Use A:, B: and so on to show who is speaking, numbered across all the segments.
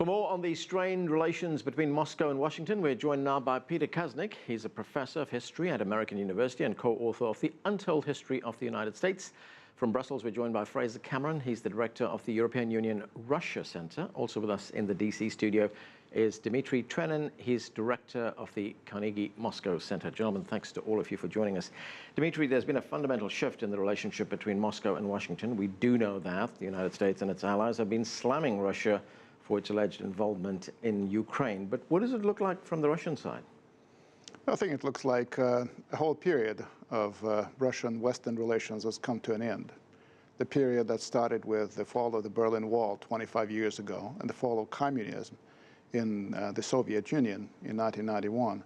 A: For more on the strained relations between Moscow and Washington, we're joined now by Peter Kuznick. He's a professor of history at American University and co-author of The Untold History of the United States. From Brussels, we're joined by Fraser Cameron. He's the director of the European Union Russia Center. Also with us in the DC studio is Dmitri Trenin. He's director of the Carnegie Moscow Center. Gentlemen, thanks to all of you for joining us. Dmitri, there's been a fundamental shift in the relationship between Moscow and Washington. We do know that the United States and its allies have been slamming Russia for its alleged involvement in Ukraine. But what does it look like from the Russian side?
B: I think it looks like a whole period of Russian-Western relations has come to an end. The period that started with the fall of the Berlin Wall 25 years ago and the fall of communism in the Soviet Union in 1991.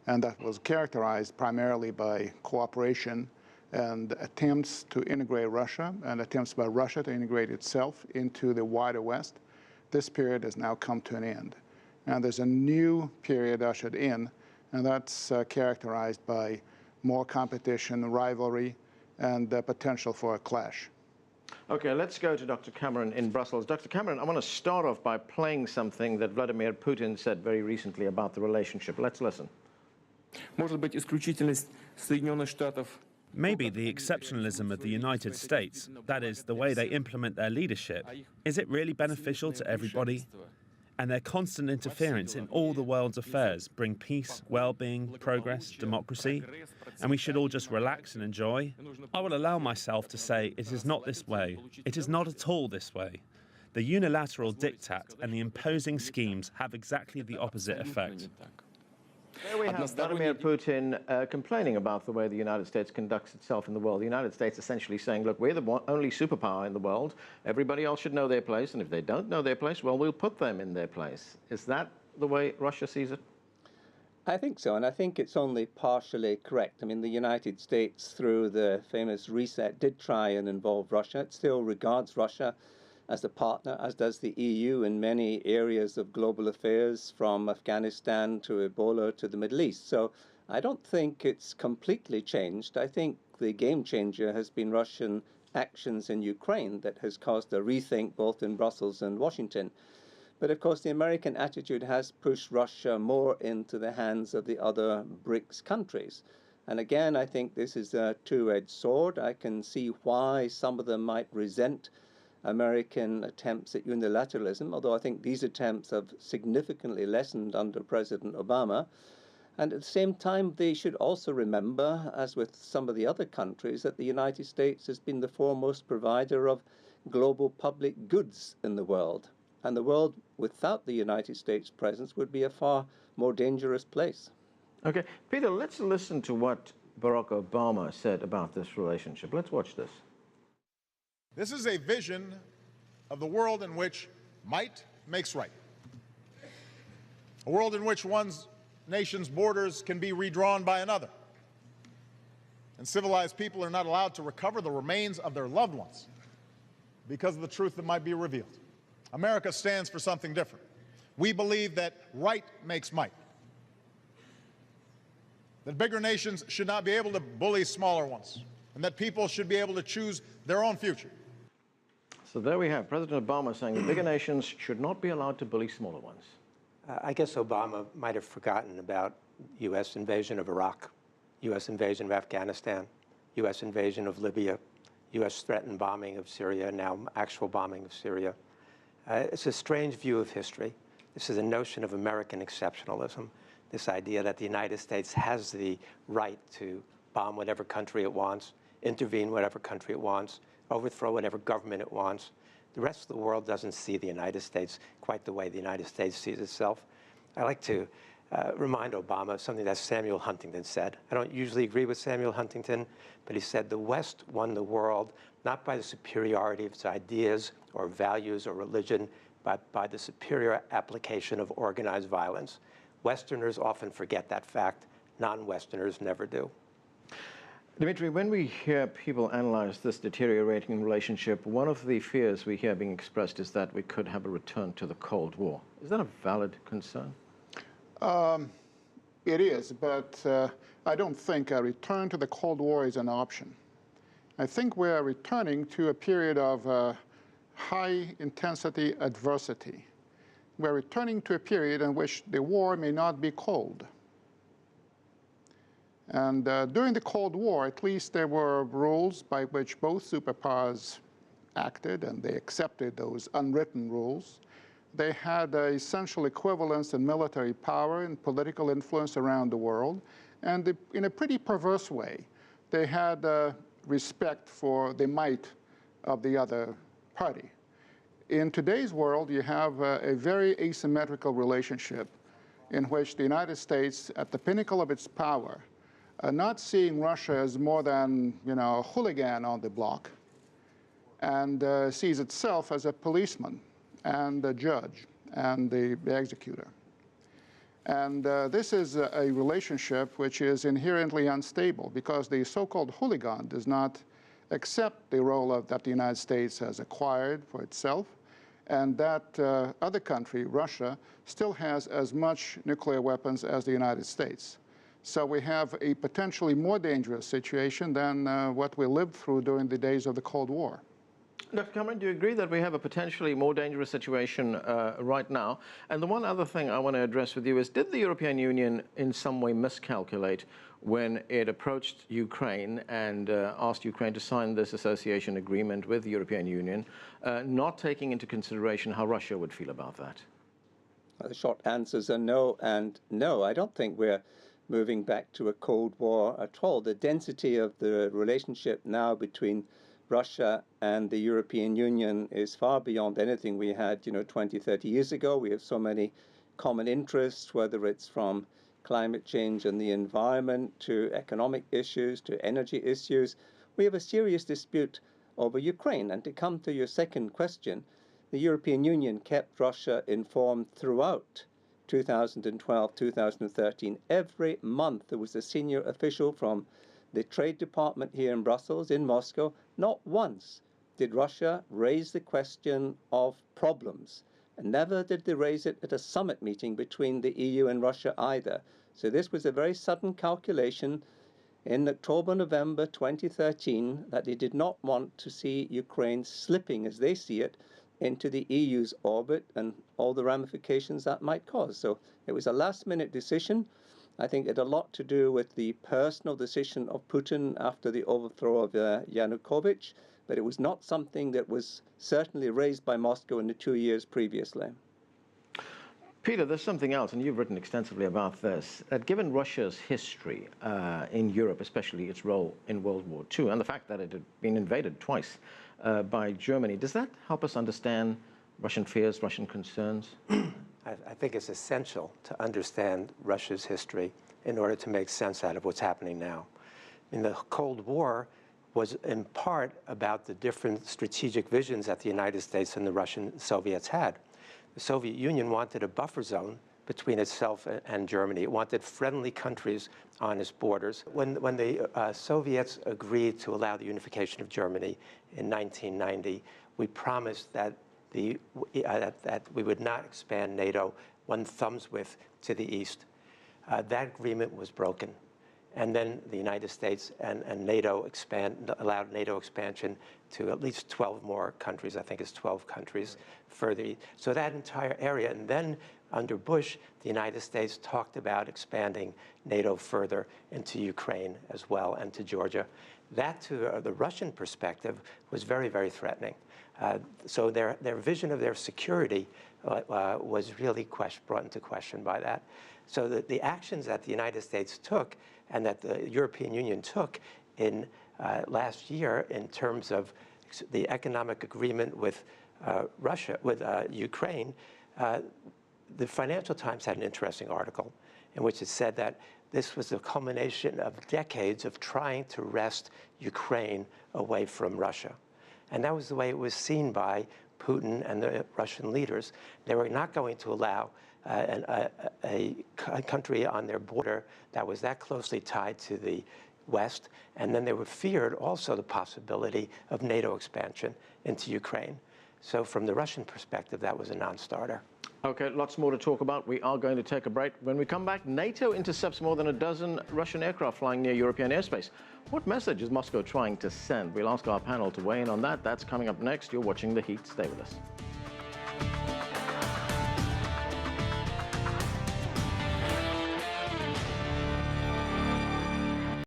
B: And that was characterized primarily by cooperation and attempts to integrate Russia and attempts by Russia to integrate itself into the wider West. This period has now come to an end. And there's a new period ushered in, and that's characterized by more competition, rivalry, and the potential for a clash.
A: Okay, let's go to Dr. Cameron in Brussels. Dr. Cameron, I want to start off by playing something that Vladimir Putin said very recently about the relationship. Let's listen.
C: Maybe the exceptionalism of the United States, that is, the way they implement their leadership, is it really beneficial to everybody? And their constant interference in all the world's affairs bring peace, well-being, progress, democracy, and we should all just relax and enjoy? I will allow myself to say it is not this way. It is not at all this way. The unilateral diktat and the imposing schemes have exactly the opposite effect.
A: There we have Vladimir Putin complaining about the way the United States conducts itself in the world. The United States essentially saying, look, we're the only superpower in the world. Everybody else should know their place. And if they don't know their place, well, we'll put them in their place. Is that the way Russia sees it?
D: I think so. And I think it's only partially correct. I mean, the United States, through the famous reset, did try and involve Russia. It still regards Russia as a partner, as does the EU in many areas of global affairs, from Afghanistan to Ebola to the Middle East. So I don't think it's completely changed. I think the game changer has been Russian actions in Ukraine that has caused a rethink both in Brussels and Washington. But of course, the American attitude has pushed Russia more into the hands of the other BRICS countries. And again, I think this is a two-edged sword. I can see why some of them might resent American attempts at unilateralism, although I think these attempts have significantly lessened under President Obama. And at the same time, they should also remember, as with some of the other countries, that the United States has been the foremost provider of global public goods in the world. And the world without the United States presence would be a far more dangerous place.
A: Okay, Peter, let's listen to what Barack Obama said about this relationship. Let's watch this.
E: This is a vision of the world in which might makes right. A world in which one nation's borders can be redrawn by another. And civilized people are not allowed to recover the remains of their loved ones because of the truth that might be revealed. America stands for something different. We believe that right makes might. That bigger nations should not be able to bully smaller ones, and that people should be able to choose their own future.
A: So there we have President Obama saying that bigger nations should not be allowed to bully smaller ones.
F: I guess Obama might have forgotten about U.S. invasion of Iraq, U.S. invasion of Afghanistan, U.S. invasion of Libya, U.S. threatened bombing of Syria, now actual bombing of Syria. It's a strange view of history. This is a notion of American exceptionalism, this idea that the United States has the right to bomb whatever country it wants, intervene whatever country it wants, overthrow whatever government it wants. The rest of the world doesn't see the United States quite the way the United States sees itself. I like to remind Obama of something that Samuel Huntington said. I don't usually agree with Samuel Huntington, but he said the West won the world not by the superiority of its ideas or values or religion, but by the superior application of organized violence. Westerners often forget that fact. Non-Westerners never do.
A: Dmitri, when we hear people analyze this deteriorating relationship, one of the fears we hear being expressed is that we could have a return to the Cold War. Is that a valid concern?
B: It is, but I don't think a return to the Cold War is an option. I think we're returning to a period of high-intensity adversity. we're returning to a period in which the war may not be cold. And during the Cold War, at least there were rules by which both superpowers acted, and they accepted those unwritten rules. They had essential equivalence in military power and political influence around the world. And in a pretty perverse way, they had respect for the might of the other party. In today's world, you have a very asymmetrical relationship in which the United States, at the pinnacle of its power, not seeing Russia as more than, a hooligan on the block, and sees itself as a policeman and a judge and the executor. And this is a relationship which is inherently unstable because the so-called hooligan does not accept the role that the United States has acquired for itself, and that other country, Russia, still has as much nuclear weapons as the United States. So we have a potentially more dangerous situation than what we lived through during the days of the Cold War.
A: Dr. Cameron, do you agree that we have a potentially more dangerous situation right now? And the one other thing I want to address with you is, did the European Union in some way miscalculate when it approached Ukraine and asked Ukraine to sign this association agreement with the European Union, not taking into consideration how Russia would feel about that?
D: The short answers are no and no. I don't think we're moving back to a Cold War at all. The density of the relationship now between Russia and the European Union is far beyond anything we had, 20, 30 years ago. We have so many common interests, whether it's from climate change and the environment to economic issues to energy issues. We have a serious dispute over Ukraine. And to come to your second question, the European Union kept Russia informed throughout 2012, 2013. Every month there was a senior official from the Trade Department here in Brussels, in Moscow. Not once did Russia raise the question of problems. And never did they raise it at a summit meeting between the EU and Russia either. So this was a very sudden calculation in October, November 2013 that they did not want to see Ukraine slipping, as they see it, into the EU's orbit and all the ramifications that might cause. So it was a last-minute decision. I think it had a lot to do with the personal decision of Putin after the overthrow of Yanukovych, but it was not something that was certainly raised by Moscow in the 2 years previously.
A: Peter, there's something else, and you've written extensively about this, that given Russia's history in Europe, especially its role in World War II, and the fact that it had been invaded twice by Germany, does that help us understand Russian fears, Russian concerns?
F: I think it's essential to understand Russia's history in order to make sense out of what's happening now. The Cold War was in part about the different strategic visions that the United States and the Russian Soviets had. The Soviet Union wanted a buffer zone between itself and Germany. It wanted friendly countries on its borders. When the Soviets agreed to allow the unification of Germany in 1990, we promised that that we would not expand NATO one thumb's width to the east. That agreement was broken. And then the United States and NATO allowed NATO expansion to at least 12 more countries. I think it's 12 countries further east. So that entire area. And then under Bush, the United States talked about expanding NATO further into Ukraine as well and to Georgia. That, to the Russian perspective, was very, very threatening. So their vision of their security was really brought into question by that. So the actions that the United States took and that the European Union took in last year in terms of the economic agreement with Russia, with Ukraine, the Financial Times had an interesting article in which it said that this was the culmination of decades of trying to wrest Ukraine away from Russia. And that was the way it was seen by Putin and the Russian leaders. They were not going to allow a country on their border that was that closely tied to the West. And then they were feared also the possibility of NATO expansion into Ukraine. So from the Russian perspective, that was a non-starter.
A: Okay, lots more to talk about. We are going to take a break. When we come back, NATO intercepts more than a dozen Russian aircraft flying near European airspace. What message is Moscow trying to send? We'll ask our panel to weigh in on that. That's coming up next. You're watching The Heat. Stay with us.